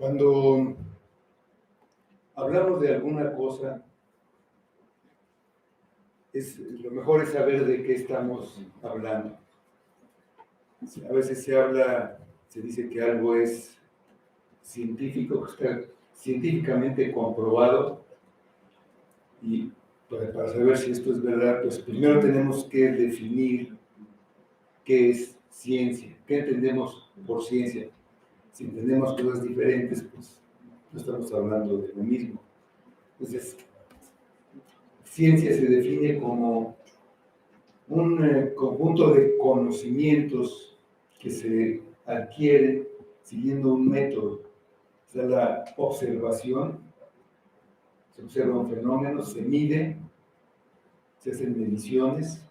Cuando hablamos de alguna cosa, lo mejor es saber de qué estamos hablando. A veces se dice que algo es científico, está científicamente comprobado, y para saber si esto es verdad, pues primero tenemos que definir qué es ciencia, qué entendemos por ciencia. Si entendemos cosas diferentes, pues no estamos hablando de lo mismo. Entonces, ciencia se define como un conjunto de conocimientos que se adquiere siguiendo un método. O sea, la observación, se observa un fenómeno, se mide, se hacen mediciones,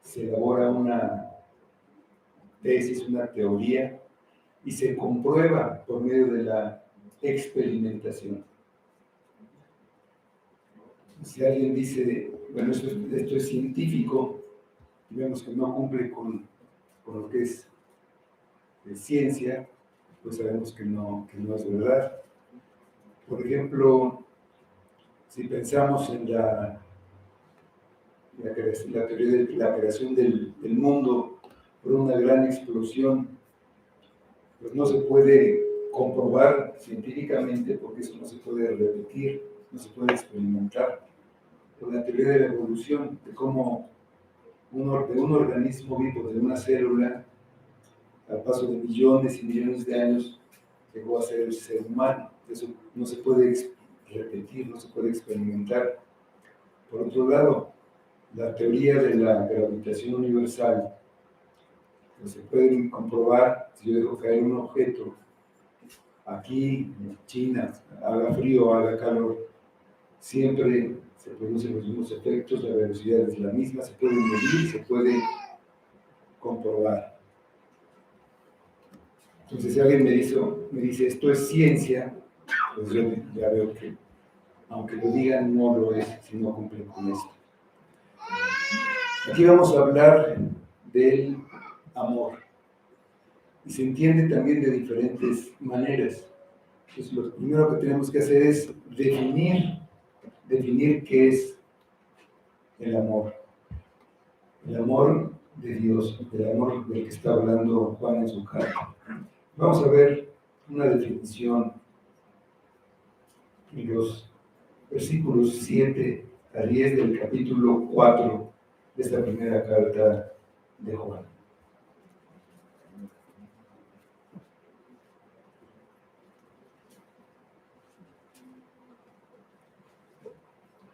se elabora una tesis, una teoría, y se comprueba por medio de la experimentación. Si alguien dice, bueno, esto es científico, y vemos que no cumple con lo que es ciencia, pues sabemos que no es verdad. Por ejemplo, si pensamos en la teoría de la creación del mundo por una gran explosión, pues no se puede comprobar científicamente, porque eso no se puede repetir, no se puede experimentar. Por la teoría de la evolución, de cómo de un organismo vivo, de una célula, al paso de millones y millones de años, llegó a ser el ser humano. Eso no se puede repetir, no se puede experimentar. Por otro lado, la teoría de la gravitación universal, pues se puede comprobar si yo dejo caer un objeto aquí en China, haga frío o haga calor, siempre se producen los mismos efectos, la velocidad es la misma, se puede medir, se puede comprobar. Entonces, si alguien me dice esto es ciencia, pues yo ya veo que, aunque lo digan, no lo es si no cumplen con esto. Aquí vamos a hablar del amor, y se entiende también de diferentes maneras. Entonces, lo primero que tenemos que hacer es definir qué es el amor. El amor de Dios, el amor del que está hablando Juan en su carta. Vamos a ver una definición en los versículos 7 a 10 del capítulo 4 de esta primera carta de Juan.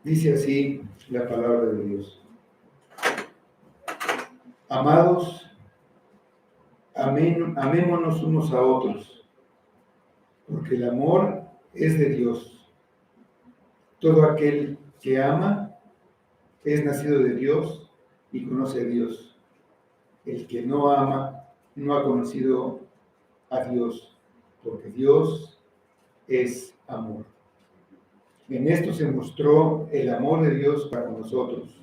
Dice así la palabra de Dios: Amados, amémonos unos a otros, porque el amor es de Dios. Todo aquel que ama es nacido de Dios y conoce a Dios. El que no ama no ha conocido a Dios, porque Dios es amor. En esto se mostró el amor de Dios para nosotros,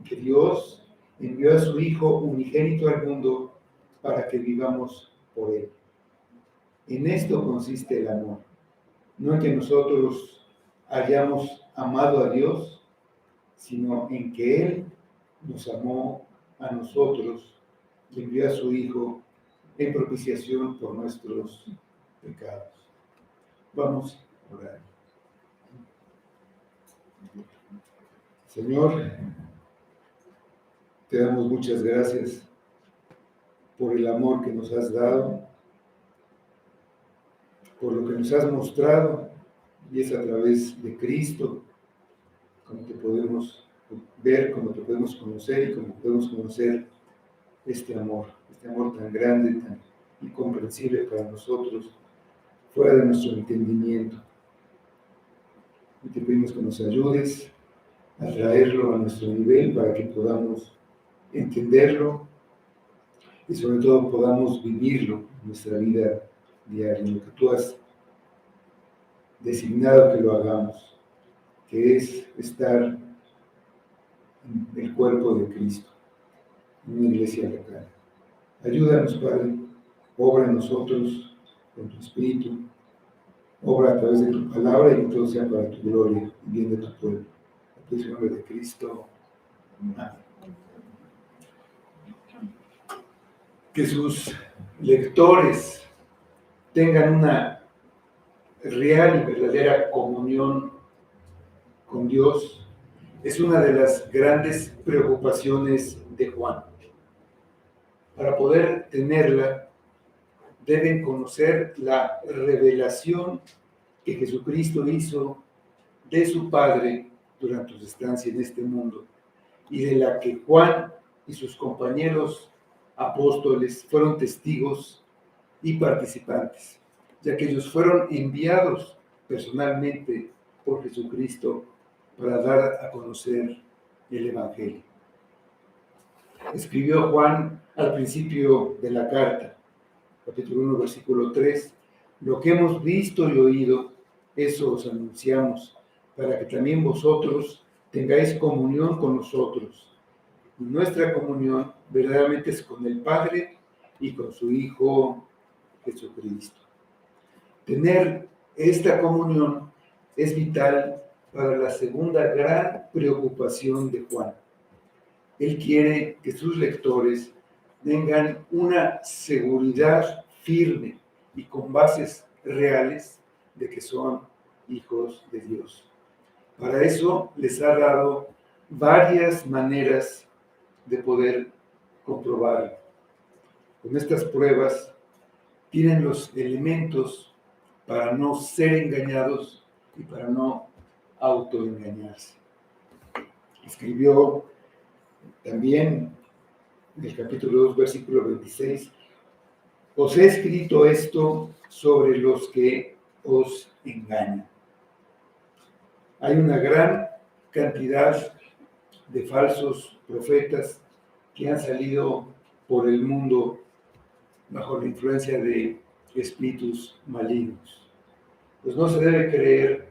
que Dios envió a su Hijo unigénito al mundo para que vivamos por Él. En esto consiste el amor, no en que nosotros hayamos amado a Dios, sino en que Él nos amó a nosotros y envió a su Hijo en propiciación por nuestros pecados. Vamos a orar. Señor, te damos muchas gracias por el amor que nos has dado, por lo que nos has mostrado, y es a través de Cristo como te podemos ver, como te podemos conocer y como podemos conocer este amor tan grande, tan incomprensible para nosotros, fuera de nuestro entendimiento. Y te pedimos que nos ayudes a traerlo a nuestro nivel para que podamos entenderlo y sobre todo podamos vivirlo en nuestra vida diaria, en lo que tú has designado que lo hagamos, que es estar en el cuerpo de Cristo, en una iglesia local. Ayúdanos, Padre, obra en nosotros con tu espíritu. Obra a través de tu palabra y que todo sea para tu gloria y bien de tu pueblo. En el nombre de Cristo. Amén. Que sus lectores tengan una real y verdadera comunión con Dios es una de las grandes preocupaciones de Juan. Para poder tenerla, deben conocer la revelación que Jesucristo hizo de su Padre durante su estancia en este mundo y de la que Juan y sus compañeros apóstoles fueron testigos y participantes, ya que ellos fueron enviados personalmente por Jesucristo para dar a conocer el Evangelio. Escribió Juan al principio de la carta, capítulo 1, versículo 3, lo que hemos visto y oído, eso os anunciamos, para que también vosotros tengáis comunión con nosotros. Y nuestra comunión verdaderamente es con el Padre y con su Hijo Jesucristo. Tener esta comunión es vital para la segunda gran preocupación de Juan. Él quiere que sus lectores tengan una seguridad firme y con bases reales de que son hijos de Dios. Para eso les ha dado varias maneras de poder comprobarlo. Con estas pruebas tienen los elementos para no ser engañados y para no autoengañarse. Escribió también en el capítulo 2, versículo 26, os he escrito esto sobre los que os engañan. Hay una gran cantidad de falsos profetas que han salido por el mundo bajo la influencia de espíritus malignos. Pues no se debe creer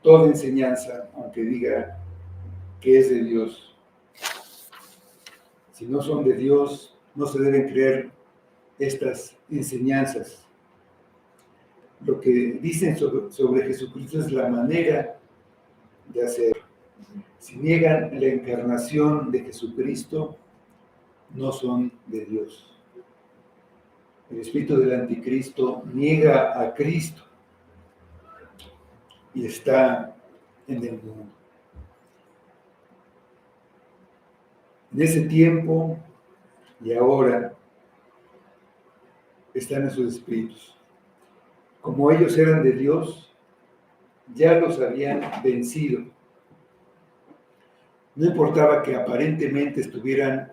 toda enseñanza, aunque diga que es de Dios. Si no son de Dios, no se deben creer estas enseñanzas. Lo que dicen sobre Jesucristo es la manera de hacer. Si niegan la encarnación de Jesucristo, no son de Dios. El espíritu del anticristo niega a Cristo y está en el mundo. En ese tiempo y ahora están esos espíritus. Como ellos eran de Dios, ya los habían vencido. No importaba que aparentemente estuvieran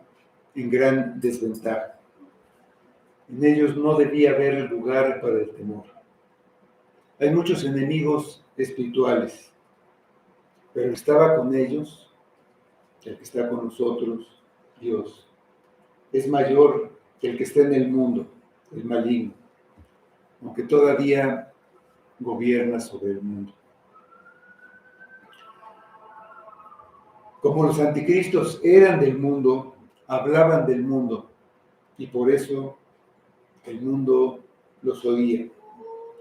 en gran desventaja. En ellos no debía haber lugar para el temor. Hay muchos enemigos espirituales, pero estaba con ellos, el que está con nosotros, Dios. Es mayor que el que está en el mundo, el maligno, aunque todavía gobierna sobre el mundo. Como los anticristos eran del mundo, hablaban del mundo, y por eso el mundo los oía,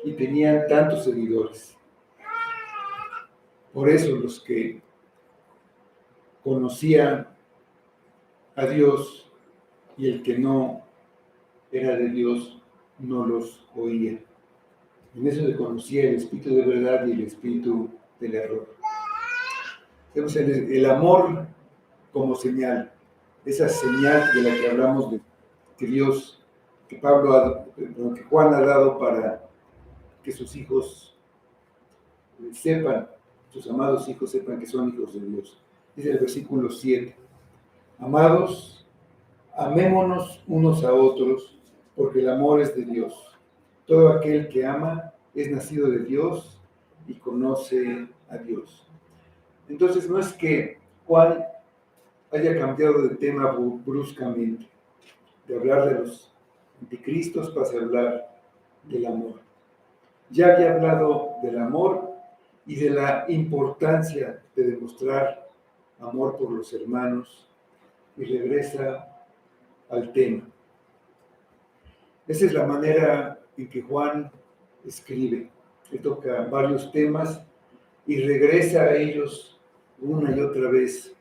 y tenían tantos seguidores. Por eso los que conocían a Dios y el que no era de Dios no los oía. En eso se conocía el espíritu de verdad y el espíritu del error. Tenemos el amor como señal, esa señal de la que hablamos de que Dios, que Juan ha dado para que sus hijos sepan, sus amados hijos sepan que son hijos de Dios. Dice el versículo 7, amados, amémonos unos a otros, porque el amor es de Dios. Todo aquel que ama es nacido de Dios y conoce a Dios. Entonces no es que Juan haya cambiado de tema bruscamente, de hablar de los anticristos para hablar del amor. Ya había hablado del amor y de la importancia de demostrar amor por los hermanos y regresa al tema. Esa es la manera en que Juan escribe. Él toca varios temas y regresa a ellos una y otra vez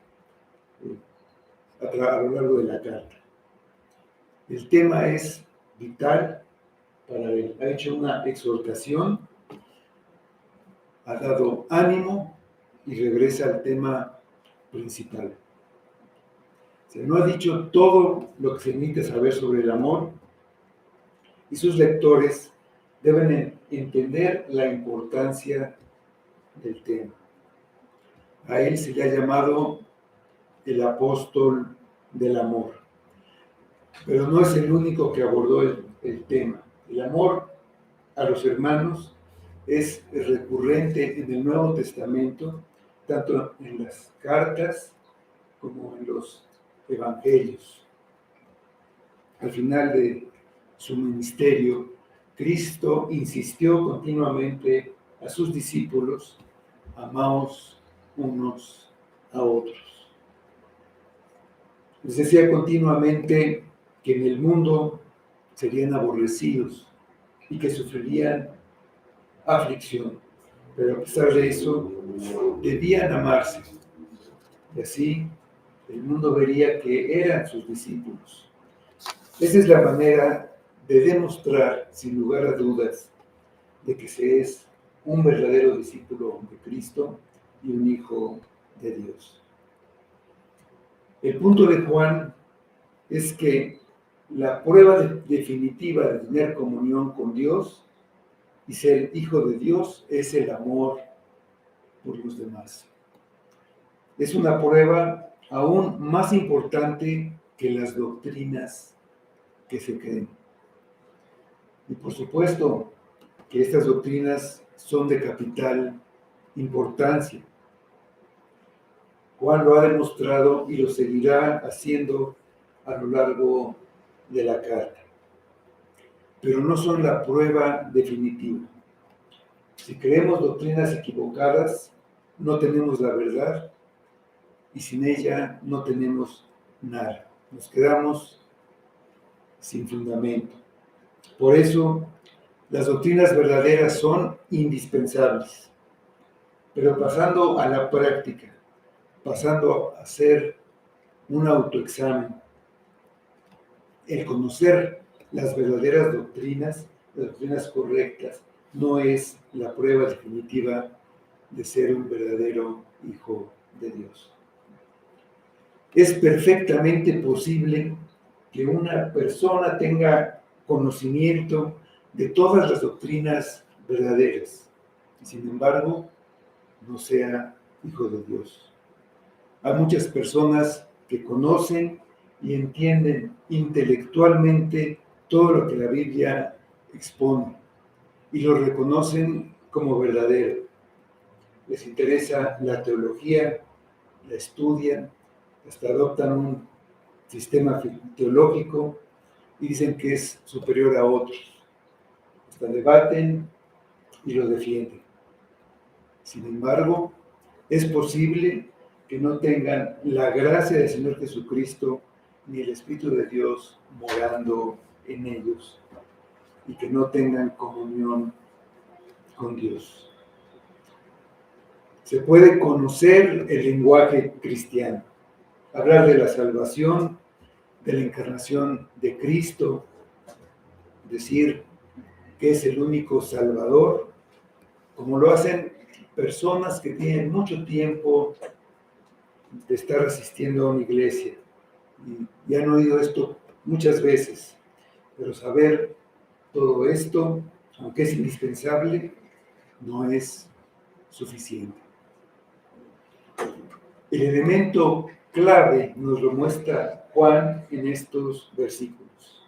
a lo largo de la carta. El tema es vital para él. Ha hecho una exhortación, ha dado ánimo y regresa al tema principal. O sea, no ha dicho todo lo que se necesita saber sobre el amor y sus lectores deben entender la importancia del tema. A él se le ha llamado el apóstol del amor, pero no es el único que abordó el tema. El amor a los hermanos es recurrente en el Nuevo Testamento, tanto en las cartas como en los evangelios. Al final de su ministerio, Cristo insistió continuamente a sus discípulos: amaos unos a otros. Les decía continuamente que en el mundo serían aborrecidos y que sufrirían aflicción, pero a pesar de eso, debían amarse. Y así el mundo vería que eran sus discípulos. Esa es la manera de demostrar, sin lugar a dudas, de que se es un verdadero discípulo de Cristo y un hijo de Dios. El punto de Juan es que la prueba definitiva de tener comunión con Dios y ser hijo de Dios es el amor por los demás. Es una prueba aún más importante que las doctrinas que se creen. Y por supuesto que estas doctrinas son de capital importancia. Juan lo ha demostrado y lo seguirá haciendo a lo largo de la carta. Pero no son la prueba definitiva. Si creemos doctrinas equivocadas, no tenemos la verdad y sin ella no tenemos nada. Nos quedamos sin fundamento. Por eso, las doctrinas verdaderas son indispensables. Pero pasando a la práctica, pasando a hacer un autoexamen, el conocer las verdaderas doctrinas, las doctrinas correctas, no es la prueba definitiva de ser un verdadero hijo de Dios. Es perfectamente posible que una persona tenga conocimiento de todas las doctrinas verdaderas y sin embargo no sea hijo de Dios. Hay muchas personas que conocen y entienden intelectualmente todo lo que la Biblia expone y lo reconocen como verdadero. Les interesa la teología, la estudian, hasta adoptan un sistema teológico y dicen que es superior a otros. Hasta debaten y lo defienden. Sin embargo, es posible que no tengan la gracia del Señor Jesucristo ni el Espíritu de Dios morando en ellos y que no tengan comunión con Dios. Se puede conocer el lenguaje cristiano, hablar de la salvación, de la encarnación de Cristo, decir que es el único Salvador, como lo hacen personas que tienen mucho tiempo de estar asistiendo a una iglesia y han oído esto muchas veces, pero saber todo esto, aunque es indispensable, no es suficiente. El elemento clave nos lo muestra Juan en estos versículos.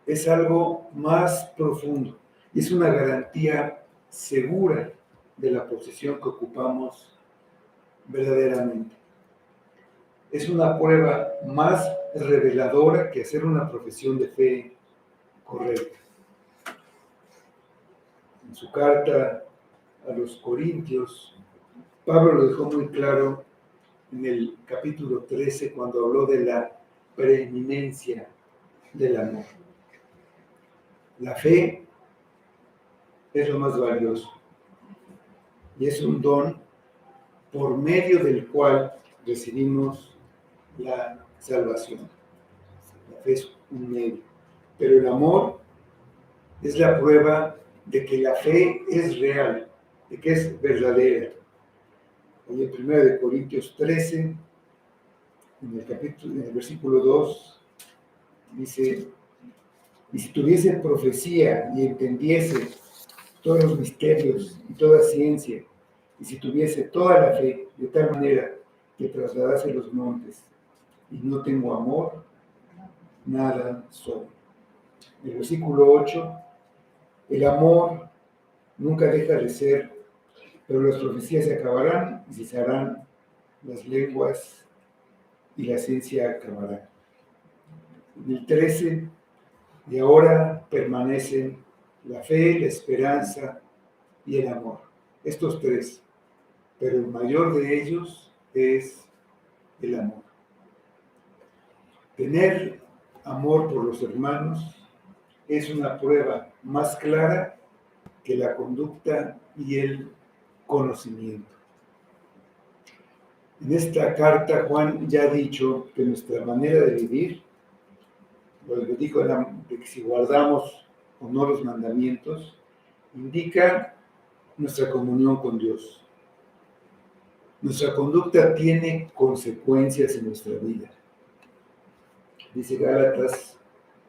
Es algo más profundo y es una garantía segura de la posición que ocupamos verdaderamente. Es una prueba más reveladora que hacer una profesión de fe correcta. En su carta a los Corintios, Pablo lo dejó muy claro en el capítulo 13 cuando habló de la preeminencia del amor. La fe es lo más valioso. Y es un don por medio del cual recibimos la salvación. La fe es un medio. Pero el amor es la prueba de que la fe es real, de que es verdadera. Hoy en 1 Corintios 13, en el versículo 2, dice: y si tuviese profecía y entendiese todos los misterios y toda ciencia, y si tuviese toda la fe, de tal manera que trasladase los montes, y no tengo amor, nada soy. En el versículo 8, el amor nunca deja de ser, pero las profecías se acabarán y cesarán las lenguas y la ciencia acabará. En el 13, y ahora permanecen la fe, la esperanza y el amor. Estos tres, pero el mayor de ellos es el amor. Tener amor por los hermanos es una prueba más clara que la conducta y el conocimiento. En esta carta, Juan ya ha dicho que nuestra manera de vivir, lo que dijo de que si guardamos o no los mandamientos, indica nuestra comunión con Dios. Nuestra conducta tiene consecuencias en nuestra vida. Dice Gálatas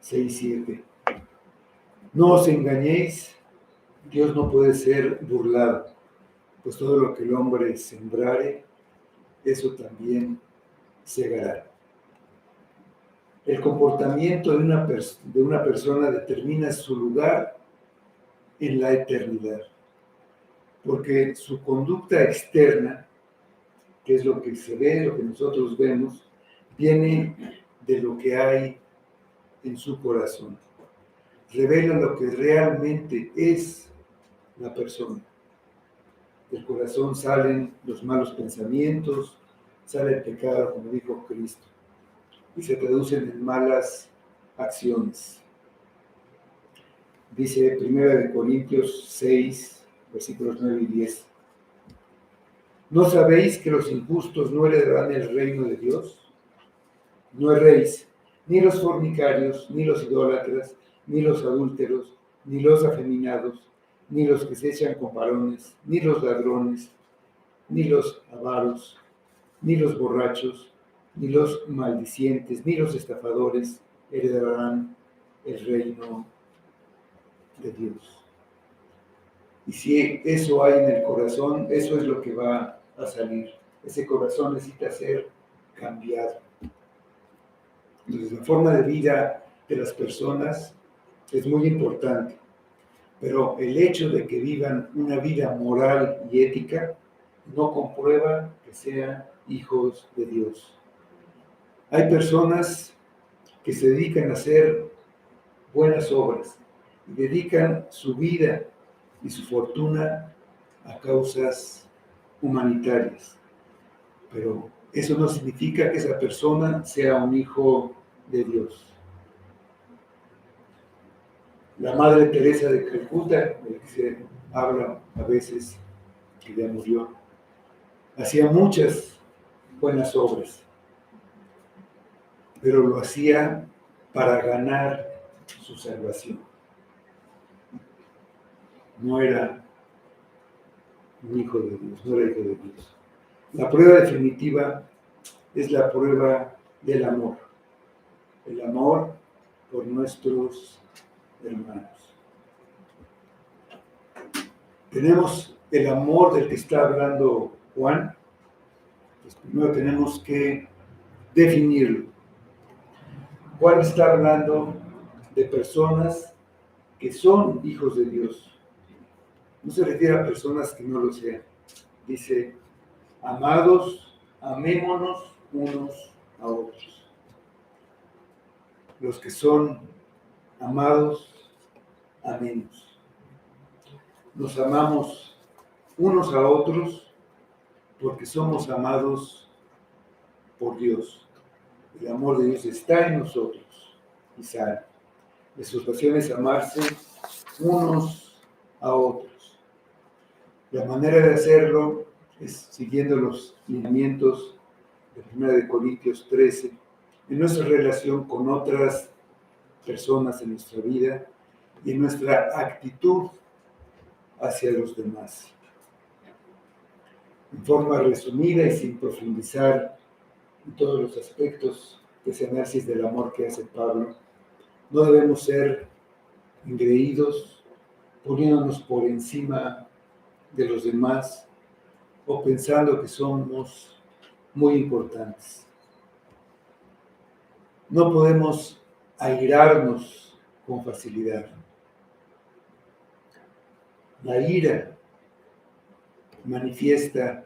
6:7. No os engañéis, Dios no puede ser burlado, pues todo lo que el hombre sembrare, eso también segará. El comportamiento de una persona determina su lugar en la eternidad, porque su conducta externa, que es lo que se ve, lo que nosotros vemos, viene de lo que hay en su corazón. Revela lo que realmente es la persona. Del corazón salen los malos pensamientos, sale el pecado, como dijo Cristo, y se traducen en malas acciones. Dice 1 Corintios 6, versículos 9 y 10. ¿No sabéis que los injustos no heredarán el reino de Dios? No erréis, ni los fornicarios, ni los idólatras, ni los adúlteros, ni los afeminados, ni los que se echan con varones, ni los ladrones, ni los avaros, ni los borrachos, ni los maldicientes, ni los estafadores heredarán el reino de Dios. Y si eso hay en el corazón, eso es lo que va a salir. Ese corazón necesita ser cambiado. Entonces, la forma de vida de las personas es muy importante, pero el hecho de que vivan una vida moral y ética no comprueba que sean hijos de Dios. Hay personas que se dedican a hacer buenas obras y dedican su vida y su fortuna a causas humanitarias, pero eso no significa que esa persona sea un hijo de Dios. La Madre Teresa de Calcuta, de la que se habla a veces, que ya murió, hacía muchas buenas obras, pero lo hacía para ganar su salvación. No era un hijo de Dios, no era hijo de Dios. La prueba definitiva es la prueba del amor. El amor por nuestros hermanos. Tenemos el amor del que está hablando Juan. Pues primero tenemos que definirlo. Juan está hablando de personas que son hijos de Dios. No se refiere a personas que no lo sean. Dice: amados, amémonos unos a otros. Los que son amados, amemos. Nos amamos unos a otros porque somos amados por Dios. El amor de Dios está en nosotros y sale. De sus pasiones amarse unos a otros. La manera de hacerlo es siguiendo los lineamientos de 1 Corintios 13, en nuestra relación con otras personas en nuestra vida y en nuestra actitud hacia los demás. En forma resumida y sin profundizar en todos los aspectos de ese análisis del amor que hace Pablo, no debemos ser engreídos, poniéndonos por encima de los demás o pensando que somos muy importantes. No podemos airarnos con facilidad. La ira manifiesta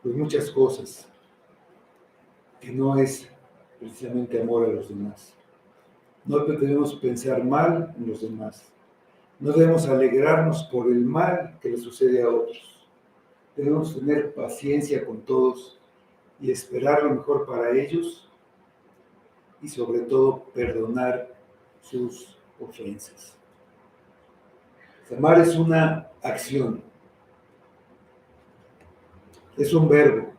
pues, muchas cosas que no es precisamente amor a los demás. No debemos pensar mal en los demás. No debemos alegrarnos por el mal que le sucede a otros. Debemos tener paciencia con todos y esperar lo mejor para ellos y sobre todo perdonar sus ofensas. Amar es una acción, es un verbo,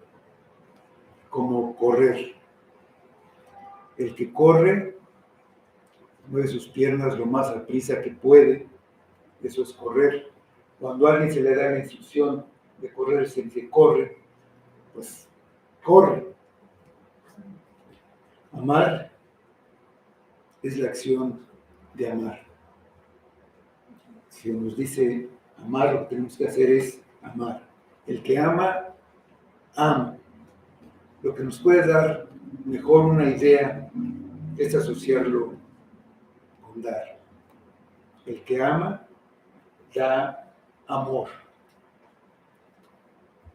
como correr. El que corre mueve sus piernas lo más aprisa que puede, eso es correr. Cuando a alguien se le da la instrucción de correr, se dice corre, pues corre. Amar es la acción de amar. Si nos dice amar, lo que tenemos que hacer es amar. El que ama, ama. Lo que nos puede dar mejor una idea es asociarlo con dar. El que ama, da amor.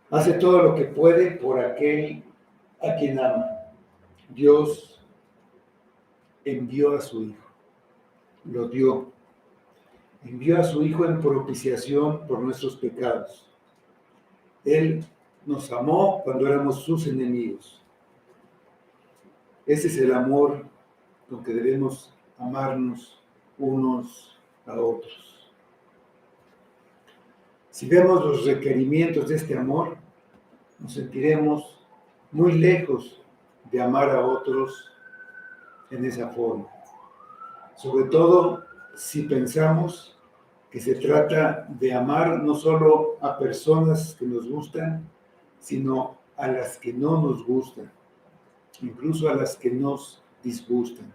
Hace todo lo que puede por aquel a quien ama. Dios envió a su Hijo, lo dio. Envió a su Hijo en propiciación por nuestros pecados. Él nos amó cuando éramos sus enemigos. Ese es el amor con que debemos amarnos unos a otros. Si vemos los requerimientos de este amor, nos sentiremos muy lejos de amar a otros en esa forma. Sobre todo si pensamos que se trata de amar no solo a personas que nos gustan, sino a las que no nos gustan, incluso a las que nos disgustan.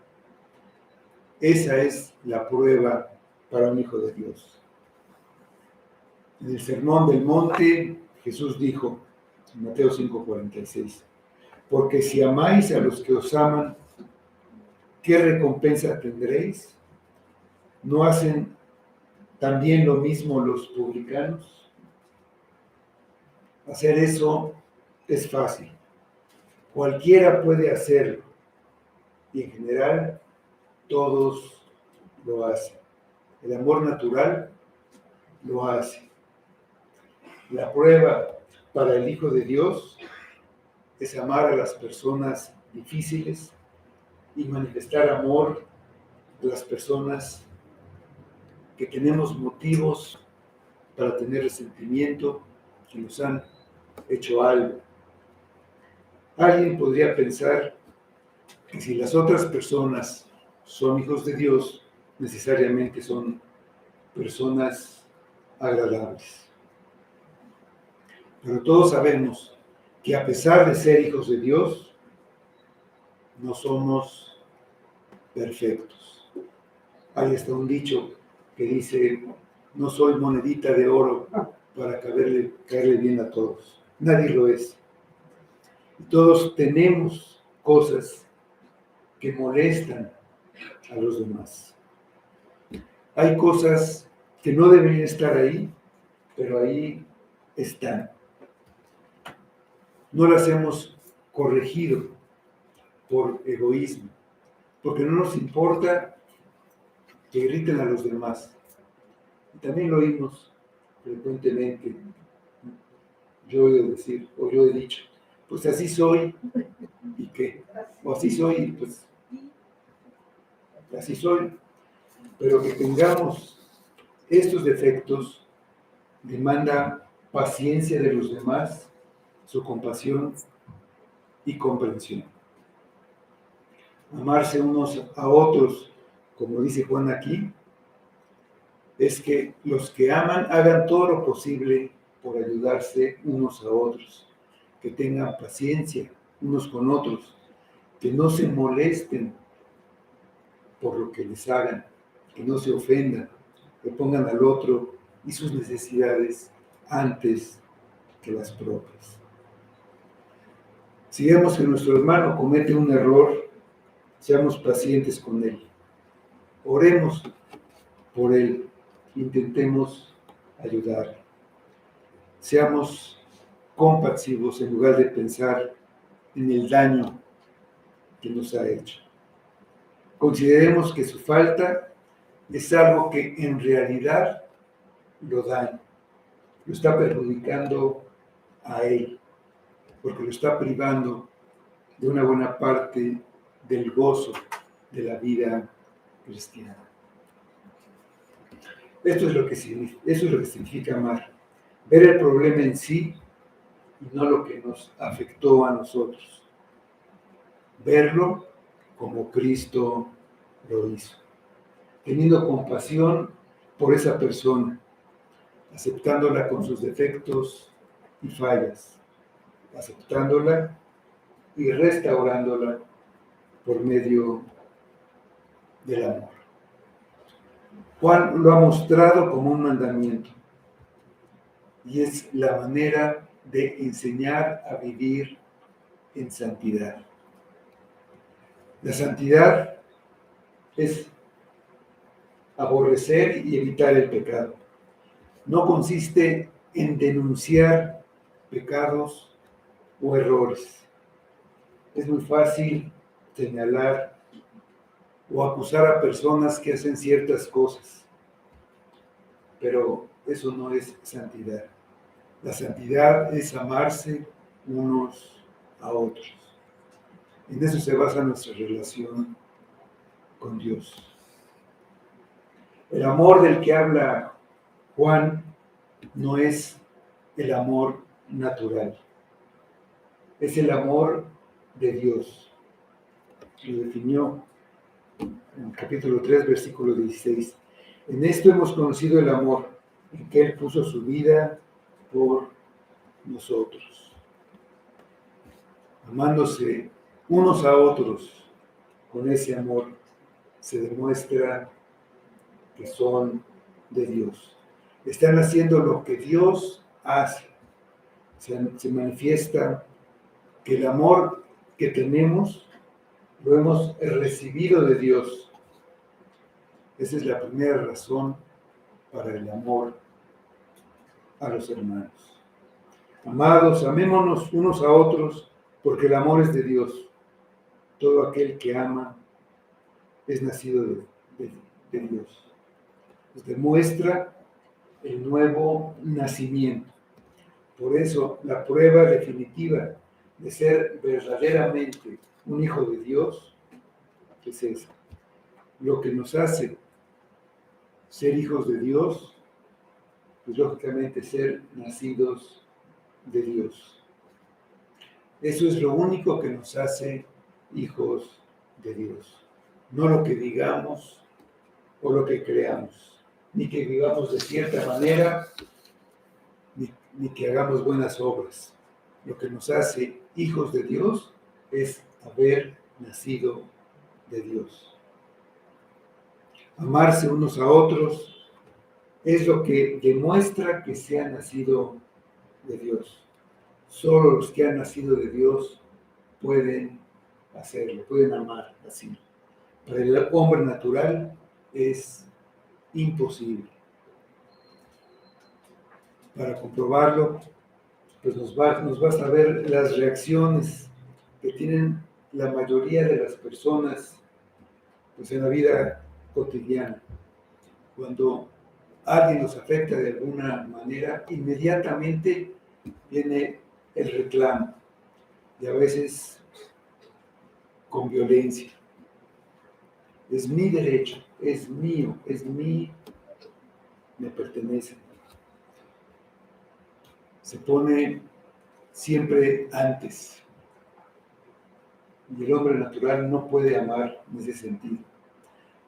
Esa es la prueba para un hijo de Dios. En el Sermón del Monte, Jesús dijo, en Mateo 5:46, porque si amáis a los que os aman, ¿qué recompensa tendréis? ¿No hacen también lo mismo los publicanos? Hacer eso es fácil. Cualquiera puede hacerlo. Y en general, todos lo hacen. El amor natural lo hace. La prueba para el Hijo de Dios es amar a las personas difíciles y manifestar amor a las personas que tenemos motivos para tener resentimiento, que nos han hecho algo. Alguien podría pensar que si las otras personas son hijos de Dios, necesariamente son personas agradables. Pero todos sabemos que a pesar de ser hijos de Dios, no somos perfectos. Ahí está un dicho que dice, no soy monedita de oro para caerle bien a todos. Nadie lo es. Todos tenemos cosas que molestan a los demás. Hay cosas que no deberían estar ahí, pero ahí están. No las hemos corregido por egoísmo, porque no nos importa que irriten a los demás. Y también lo oímos frecuentemente. Yo he de decir, o yo he dicho, pues así soy, ¿y qué? O así soy, pues así soy. Pero que tengamos estos defectos demandan paciencia de los demás, su compasión y comprensión. Amarse unos a otros, como dice Juan aquí, es que los que aman hagan todo lo posible por ayudarse unos a otros, que tengan paciencia unos con otros, que no se molesten por lo que les hagan, que no se ofendan, que pongan al otro y sus necesidades antes que las propias. Si vemos que nuestro hermano comete un error, seamos pacientes con él. Oremos por él, intentemos ayudar. Seamos compasivos en lugar de pensar en el daño que nos ha hecho. Consideremos que su falta es algo que en realidad lo daña, lo está perjudicando a él, porque lo está privando de una buena parte del gozo de la vida cristiana. Eso es lo que significa amar, ver el problema en sí y no lo que nos afectó a nosotros. Verlo como Cristo lo hizo, teniendo compasión por esa persona, aceptándola con sus defectos y fallas, aceptándola y restaurándola por medio del amor. Juan lo ha mostrado como un mandamiento y es la manera de enseñar a vivir en santidad. La santidad es aborrecer y evitar el pecado. No consiste en denunciar pecados o errores. Es muy fácil señalar o acusar a personas que hacen ciertas cosas, pero eso no es santidad. La santidad es amarse unos a otros. En eso se basa nuestra relación con Dios. El amor del que habla Juan no es el amor natural, es el amor de Dios. Lo definió en el capítulo 3, versículo 16. En esto hemos conocido el amor, en que Él puso su vida por nosotros. Amándose unos a otros con ese amor, se demuestra que son de Dios. Están haciendo lo que Dios hace. Se manifiesta que el amor que tenemos lo hemos recibido de Dios. Esa es la primera razón para el amor a los hermanos. Amados, amémonos unos a otros, porque el amor es de Dios. Todo aquel que ama es nacido de Dios. Nos demuestra el nuevo nacimiento. Por eso, la prueba definitiva de ser verdaderamente un hijo de Dios es esa. Lo que nos hace ser hijos de Dios es lógicamente ser nacidos de Dios. Eso es lo único que nos hace hijos de Dios. No lo que digamos o lo que creamos, ni que vivamos de cierta manera, ni que hagamos buenas obras. Lo que nos hace hijos de Dios es haber nacido de Dios. Amarse unos a otros es lo que demuestra que se ha nacido de Dios. Solo los que han nacido de Dios pueden hacerlo, pueden amar así. Para el hombre natural es imposible. Para comprobarlo, pues nos basta ver las reacciones que tienen la mayoría de las personas pues en la vida cotidiana. Cuando alguien nos afecta de alguna manera, inmediatamente viene el reclamo, y a veces con violencia. Es mi derecho, es mío, es mi me pertenecen. Se pone siempre antes. Y el hombre natural no puede amar en ese sentido.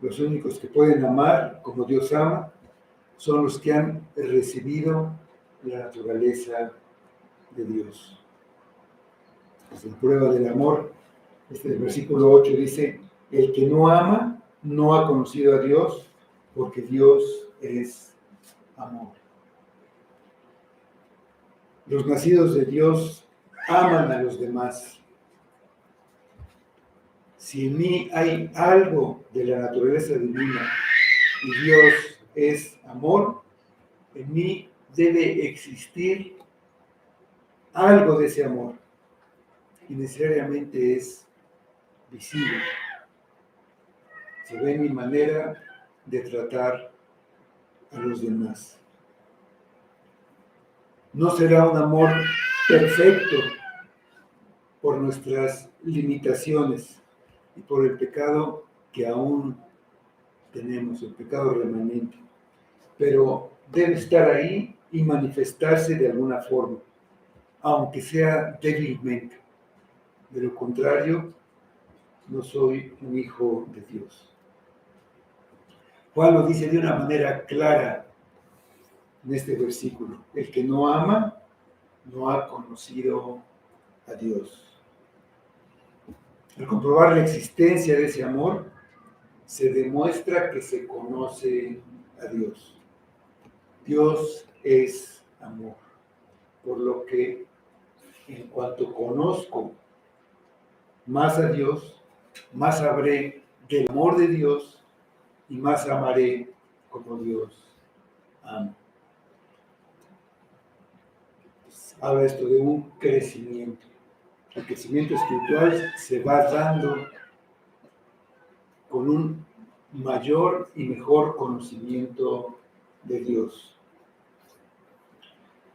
Los únicos que pueden amar como Dios ama son los que han recibido la naturaleza de Dios. Es en prueba del amor. El versículo 8 dice, el que no ama no ha conocido a Dios, porque Dios es amor. Los nacidos de Dios aman a los demás. Si en mí hay algo de la naturaleza divina y Dios es amor, en mí debe existir algo de ese amor. Y necesariamente es visible. Se ve en mi manera de tratar a los demás. No será un amor perfecto por nuestras limitaciones y por el pecado que aún tenemos, el pecado remanente. Pero debe estar ahí y manifestarse de alguna forma, aunque sea débilmente. De lo contrario, no soy un hijo de Dios. Juan lo dice de una manera clara en este versículo. El que no ama, no ha conocido a Dios. Al comprobar la existencia de ese amor, se demuestra que se conoce a Dios. Dios es amor, por lo que en cuanto conozco más a Dios, más sabré del amor de Dios y más amaré como Dios ama. Habla esto de un crecimiento. El crecimiento espiritual se va dando con un mayor y mejor conocimiento de Dios.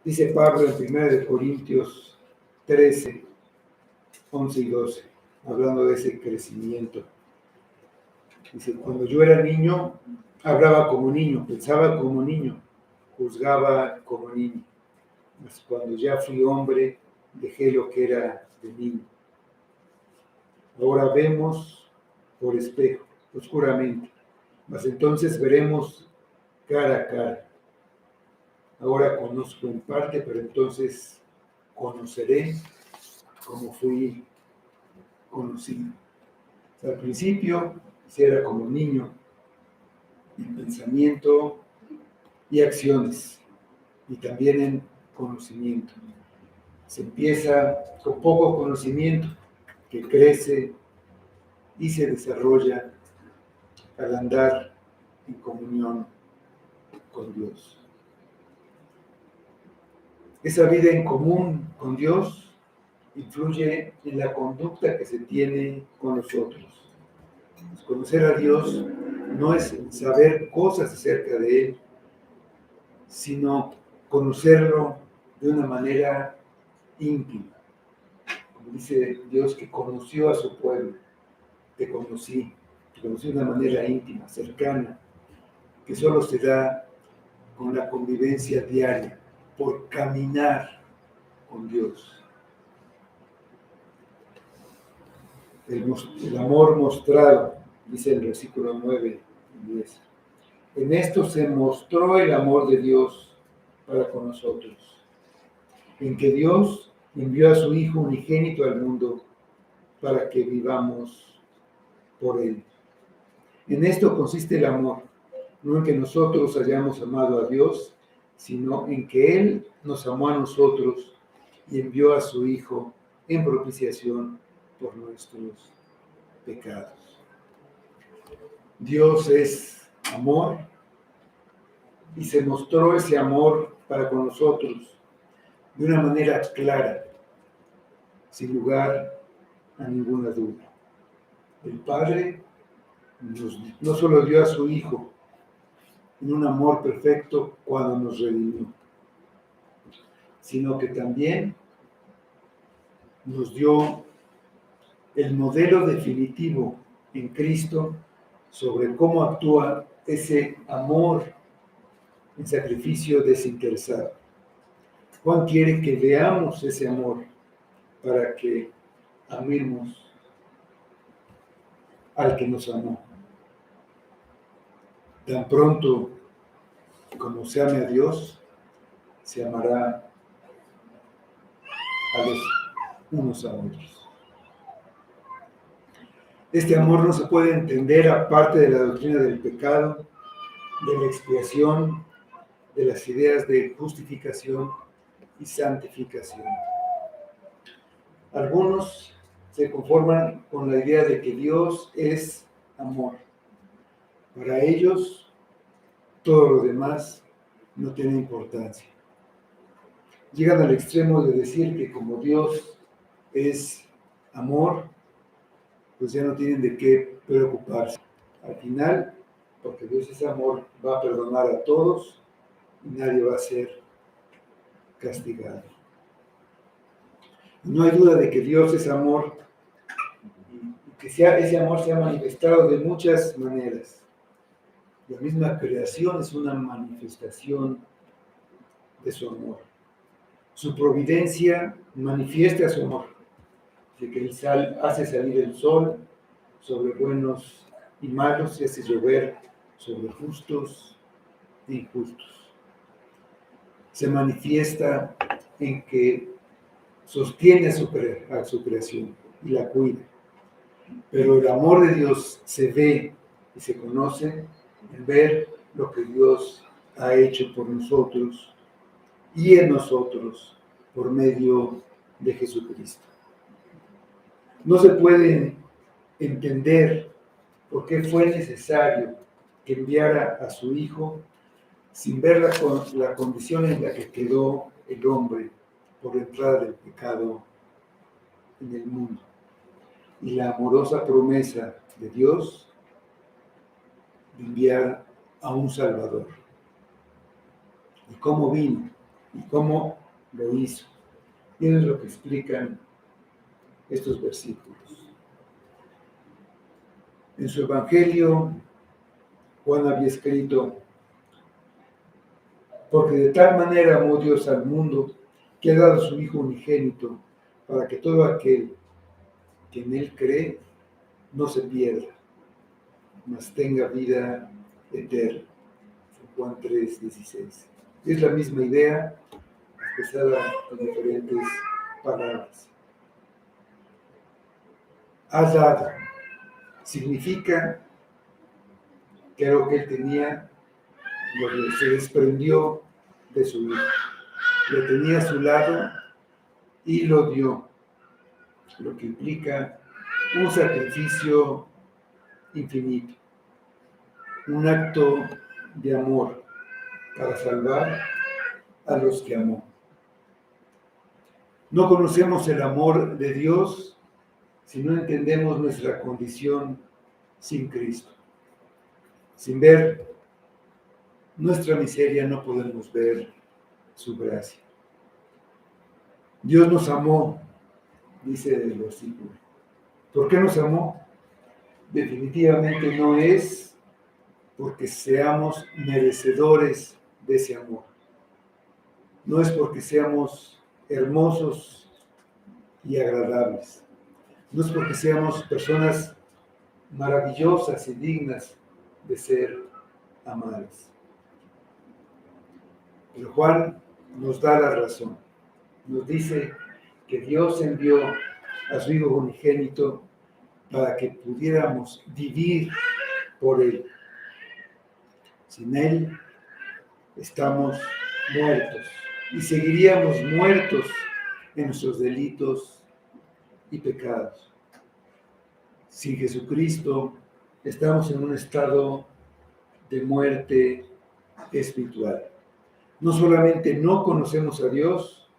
Dice Pablo en 1 Corintios 13, 11 y 12, hablando de ese crecimiento. Dice, cuando yo era niño, hablaba como niño, pensaba como niño, juzgaba como niño. Mas cuando ya fui hombre, dejé lo que era de niño. Ahora vemos por espejo, oscuramente, mas entonces veremos cara a cara. Ahora conozco en parte, pero entonces conoceré como fui conocido. O sea, al principio era como niño, en pensamiento y acciones, y también en conocimiento. Se empieza con poco conocimiento, que crece y se desarrolla al andar en comunión con Dios. Esa vida en común con Dios influye en la conducta que se tiene con los otros. Conocer a Dios no es saber cosas acerca de Él, sino conocerlo de una manera íntima. Como dice Dios que conoció a su pueblo, te conocí de una manera íntima, cercana, que solo se da con la convivencia diaria, por caminar con Dios. El amor mostrado, dice el versículo 9 y 10. En esto se mostró el amor de Dios para con nosotros, en que Dios envió a su Hijo unigénito al mundo para que vivamos por Él. En esto consiste el amor, no en que nosotros hayamos amado a Dios, sino en que Él nos amó a nosotros y envió a su Hijo en propiciación por nuestros pecados. Dios es amor y se mostró ese amor para con nosotros de una manera clara, sin lugar a ninguna duda. El Padre no solo dio a su Hijo en un amor perfecto cuando nos redimió, sino que también nos dio el modelo definitivo en Cristo sobre cómo actúa ese amor en sacrificio desinteresado. Juan quiere que veamos ese amor para que amemos al que nos amó. Tan pronto como se ame a Dios, se amará a los unos a otros. Este amor no se puede entender aparte de la doctrina del pecado, de la expiación, de las ideas de justificación y santificación. Algunos se conforman con la idea de que Dios es amor. Para ellos, todo lo demás no tiene importancia. Llegan al extremo de decir que como Dios es amor, pues ya no tienen de qué preocuparse. Al final, porque Dios es amor, va a perdonar a todos y nadie va a ser castigado. No hay duda de que Dios es amor y que ese amor se ha manifestado de muchas maneras. La misma creación es una manifestación de su amor. Su providencia manifiesta su amor, de que Él hace salir el sol sobre buenos y malos y hace llover sobre justos e injustos. Se manifiesta en que sostiene a su creación y la cuida. Pero el amor de Dios se ve y se conoce en ver lo que Dios ha hecho por nosotros y en nosotros por medio de Jesucristo. No se puede entender por qué fue necesario que enviara a su Hijo sin ver la condición en la que quedó el hombre por la entrada del pecado en el mundo. Y la amorosa promesa de Dios de enviar a un Salvador. Y cómo vino, y cómo lo hizo. Y eso es lo que explican estos versículos. En su Evangelio, Juan había escrito: porque de tal manera amó Dios al mundo, que ha dado a su Hijo unigénito, para que todo aquel que en Él cree no se pierda, mas tenga vida eterna. Juan 3:16. Es la misma idea, expresada en diferentes palabras. Ha dado significa que lo que Él tenía se desprendió de su Hijo. Lo tenía a su lado y lo dio, lo que implica un sacrificio infinito, un acto de amor para salvar a los que amó. No conocemos el amor de Dios si no entendemos nuestra condición sin Cristo. Sin ver nuestra miseria no podemos ver su gracia. Dios nos amó, dice el versículo. ¿Por qué nos amó? Definitivamente no es porque seamos merecedores de ese amor. No es porque seamos hermosos y agradables. No es porque seamos personas maravillosas y dignas de ser amadas. Pero Juan nos da la razón. Nos dice que Dios envió a su Hijo unigénito para que pudiéramos vivir por Él. Sin Él estamos muertos y seguiríamos muertos en nuestros delitos y pecados. Sin Jesucristo estamos en un estado de muerte espiritual. No solamente no conocemos a Dios,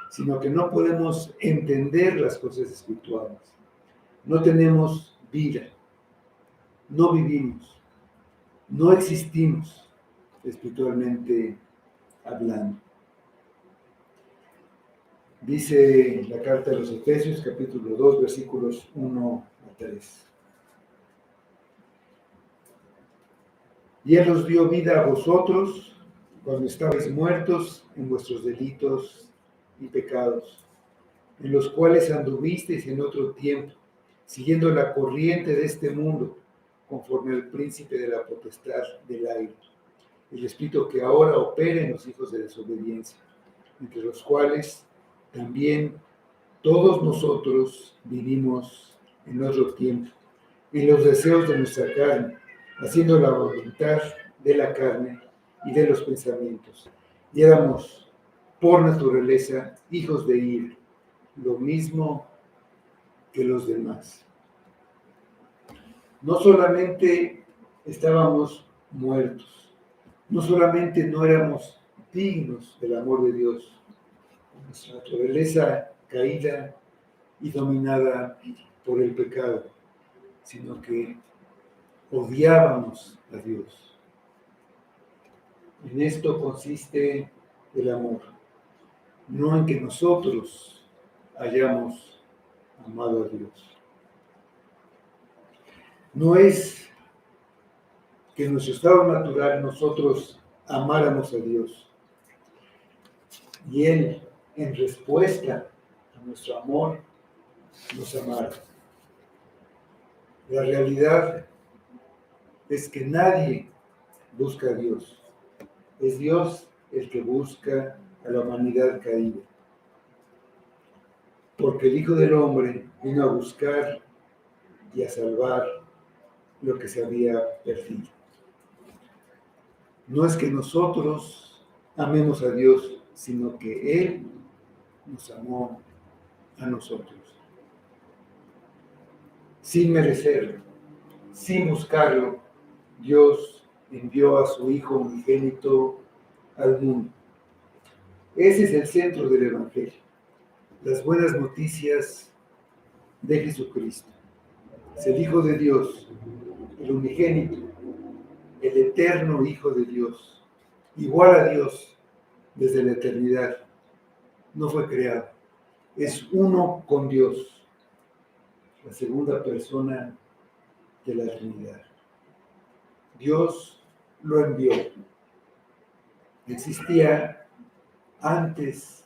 sino que no podemos entender las cosas espirituales. No tenemos vida, no vivimos, no existimos espiritualmente hablando. Dice la carta de los Efesios, capítulo 2, versículos 1 a 3. Y Él os dio vida a vosotros cuando estabais muertos en vuestros delitos y pecados, en los cuales anduvisteis en otro tiempo, siguiendo la corriente de este mundo, conforme al príncipe de la potestad del aire, el espíritu que ahora opera en los hijos de desobediencia, entre los cuales también todos nosotros vivimos en otro tiempo, en los deseos de nuestra carne, haciendo la voluntad de la carne y de los pensamientos. Y éramos, por naturaleza, hijos de ira, lo mismo que los demás. No solamente estábamos muertos, no solamente no éramos dignos del amor de Dios, nuestra naturaleza caída y dominada por el pecado, sino que odiábamos a Dios. En esto consiste el amor, no en que nosotros hayamos amado a Dios. No es que en nuestro estado natural nosotros amáramos a Dios y Él, en respuesta a nuestro amor, nos amara. La realidad es que nadie busca a Dios. Es Dios el que busca a la humanidad caída. Porque el Hijo del Hombre vino a buscar y a salvar lo que se había perdido. No es que nosotros amemos a Dios, sino que Él nos amó a nosotros. Sin merecerlo, sin buscarlo, Dios envió a su Hijo unigénito al mundo. Ese es el centro del Evangelio, las buenas noticias de Jesucristo. Es el Hijo de Dios, el unigénito, el eterno Hijo de Dios, igual a Dios desde la eternidad. No fue creado, es uno con Dios, la segunda persona de la Trinidad. Dios lo envió. Existía antes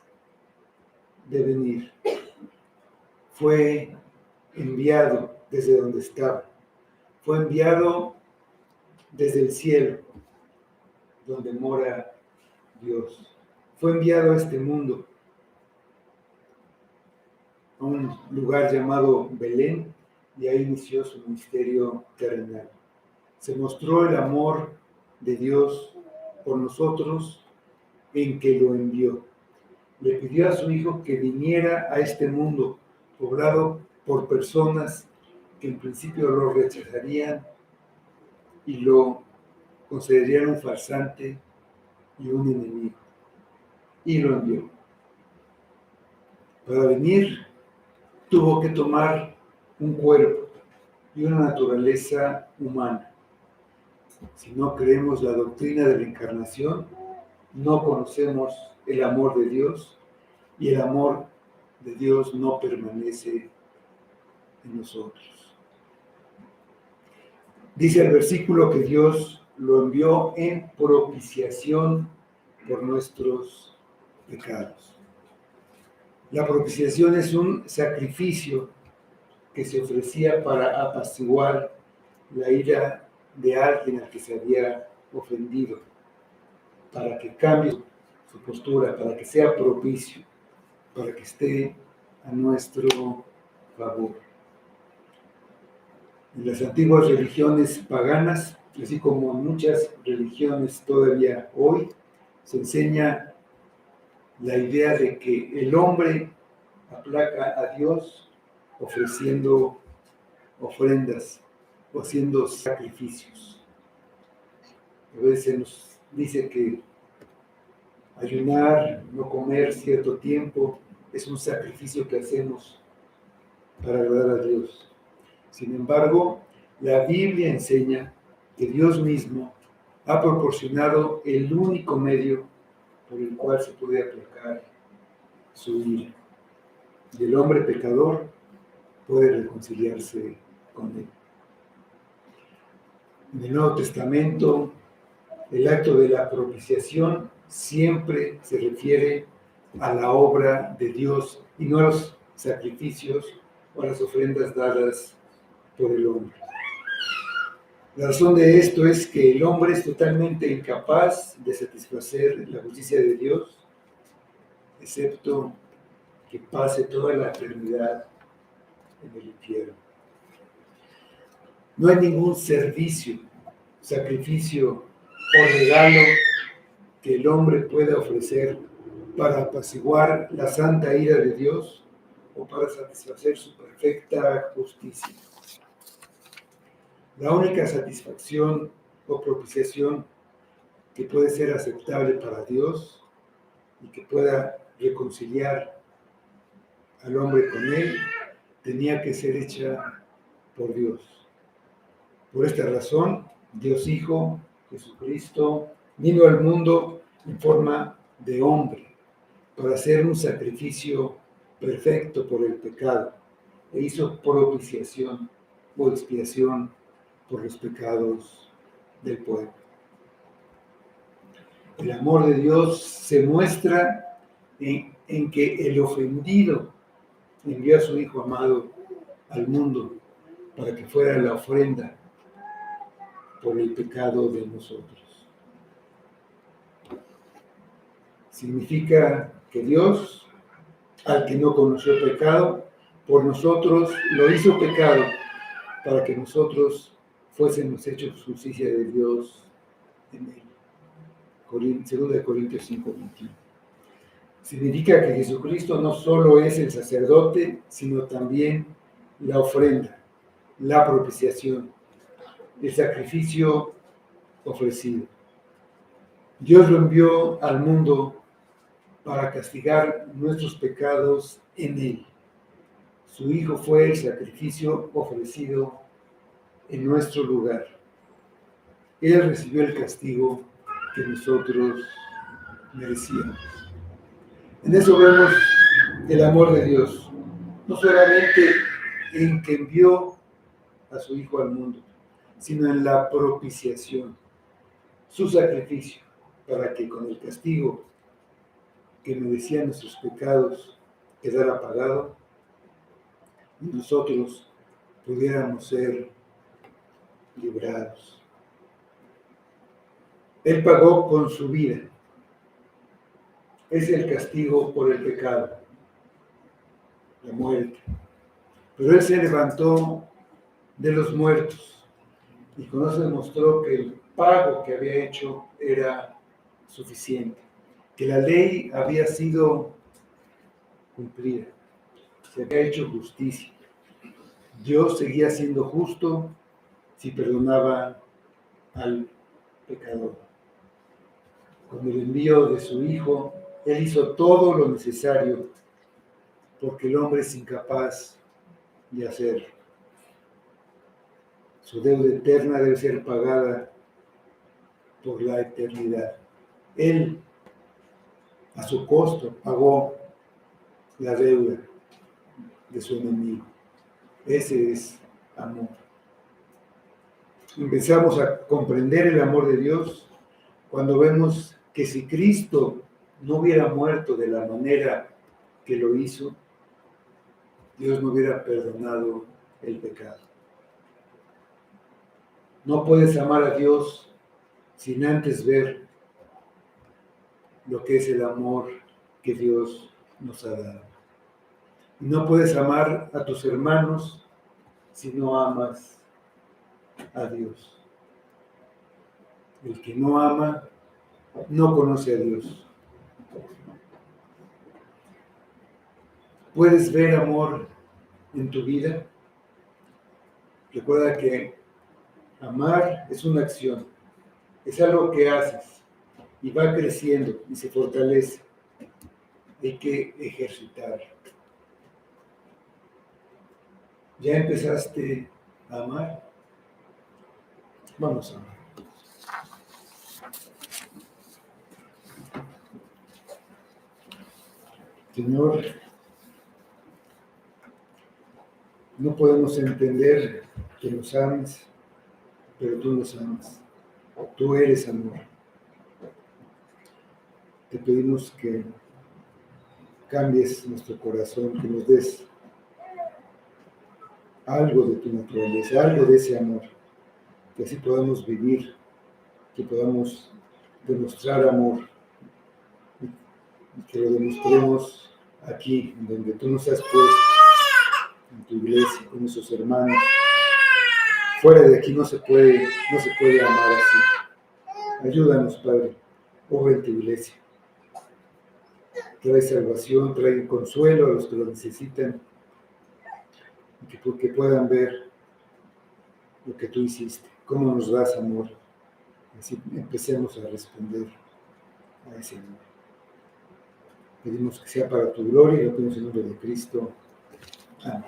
de venir. Fue enviado desde donde estaba. Fue enviado desde el cielo, donde mora Dios. Fue enviado a este mundo, a un lugar llamado Belén, y ahí inició su ministerio terrenal. Se mostró el amor de Dios por nosotros en que lo envió. Le pidió a su Hijo que viniera a este mundo poblado por personas que en principio lo rechazarían y lo considerarían un farsante y un enemigo. Y lo envió. Para venir tuvo que tomar un cuerpo y una naturaleza humana. Si no creemos la doctrina de la encarnación, no conocemos el amor de Dios y el amor de Dios no permanece en nosotros. Dice el versículo que Dios lo envió en propiciación por nuestros pecados. La propiciación es un sacrificio que se ofrecía para apaciguar la ira de alguien al que se había ofendido, para que cambie su postura, para que sea propicio, para que esté a nuestro favor. En las antiguas religiones paganas, así como en muchas religiones todavía hoy, se enseña la idea de que el hombre aplaca a Dios ofreciendo ofrendas o haciendo sacrificios. A veces nos dice que ayunar, no comer cierto tiempo, es un sacrificio que hacemos para agradar a Dios. Sin embargo, la Biblia enseña que Dios mismo ha proporcionado el único medio por el cual se puede aplacar su ira. Y el hombre pecador puede reconciliarse con él. En el Nuevo Testamento El acto de la propiciación siempre se refiere a la obra de Dios y no a los sacrificios o a las ofrendas dadas por el hombre. La razón de esto es que el hombre es totalmente incapaz de satisfacer la justicia de Dios, excepto que pase toda la eternidad en el infierno. No hay ningún servicio, sacrificio o regalo que el hombre pueda ofrecer para apaciguar la santa ira de Dios o para satisfacer su perfecta justicia. La única satisfacción o propiciación que puede ser aceptable para Dios y que pueda reconciliar al hombre con él, tenía que ser hecha por Dios. Por esta razón, Dios Hijo, Jesucristo, vino al mundo en forma de hombre para hacer un sacrificio perfecto por el pecado e hizo propiciación o expiación por los pecados del pueblo. El amor de Dios se muestra en que el ofendido envió a su Hijo amado al mundo para que fuera la ofrenda por el pecado de nosotros. Significa que Dios, al que no conoció pecado, por nosotros lo hizo pecado para que nosotros fuésemos hechos justicia de Dios en él. 2 Corintios 5:21. Significa que Jesucristo no solo es el sacerdote, sino también la ofrenda, la propiciación, el sacrificio ofrecido. Dios lo envió al mundo para castigar nuestros pecados en él. Su Hijo fue el sacrificio ofrecido en nuestro lugar. Él recibió el castigo que nosotros merecíamos. En eso vemos el amor de Dios, no solamente en que envió a su Hijo al mundo, sino en la propiciación, su sacrificio, para que con el castigo que merecían nuestros pecados quedara pagado y nosotros pudiéramos ser librados. Él pagó con su vida. Es el castigo por el pecado, la muerte. Pero Él se levantó de los muertos y con eso demostró que el pago que había hecho era suficiente, que la ley había sido cumplida, se había hecho justicia. Dios seguía siendo justo si perdonaba al pecador. Con el envío de su Hijo, Él hizo todo lo necesario porque el hombre es incapaz de hacerlo. Su deuda eterna debe ser pagada por la eternidad. Él, a su costo, pagó la deuda de su enemigo. Ese es amor. Empezamos a comprender el amor de Dios cuando vemos que si Cristo no hubiera muerto de la manera que lo hizo, Dios no hubiera perdonado el pecado. No puedes amar a Dios sin antes ver lo que es el amor que Dios nos ha dado. No puedes amar a tus hermanos si no amas a Dios. El que no ama no conoce a Dios. ¿Puedes ver amor en tu vida? Recuerda que amar es una acción, es algo que haces y va creciendo y se fortalece. Hay que ejercitar. ¿Ya empezaste a amar? Vamos a amar. Señor, no podemos entender que nos ames, pero tú nos amas. Tú eres amor. te pedimos que cambies nuestro corazón, que nos des algo de tu naturaleza, algo de ese amor, que así podamos vivir, que podamos demostrar amor y que lo demostremos aquí, en donde tú nos has puesto, en tu iglesia, con nuestros hermanos. Fuera de aquí no se puede amar así. Ayúdanos, Padre, obra en tu iglesia. Trae salvación, trae consuelo a los que lo necesitan y que puedan ver lo que tú hiciste, cómo nos das amor. Así empecemos a responder a ese amor. Pedimos que sea para tu gloria y lo pedimos en nombre de Cristo. Amén.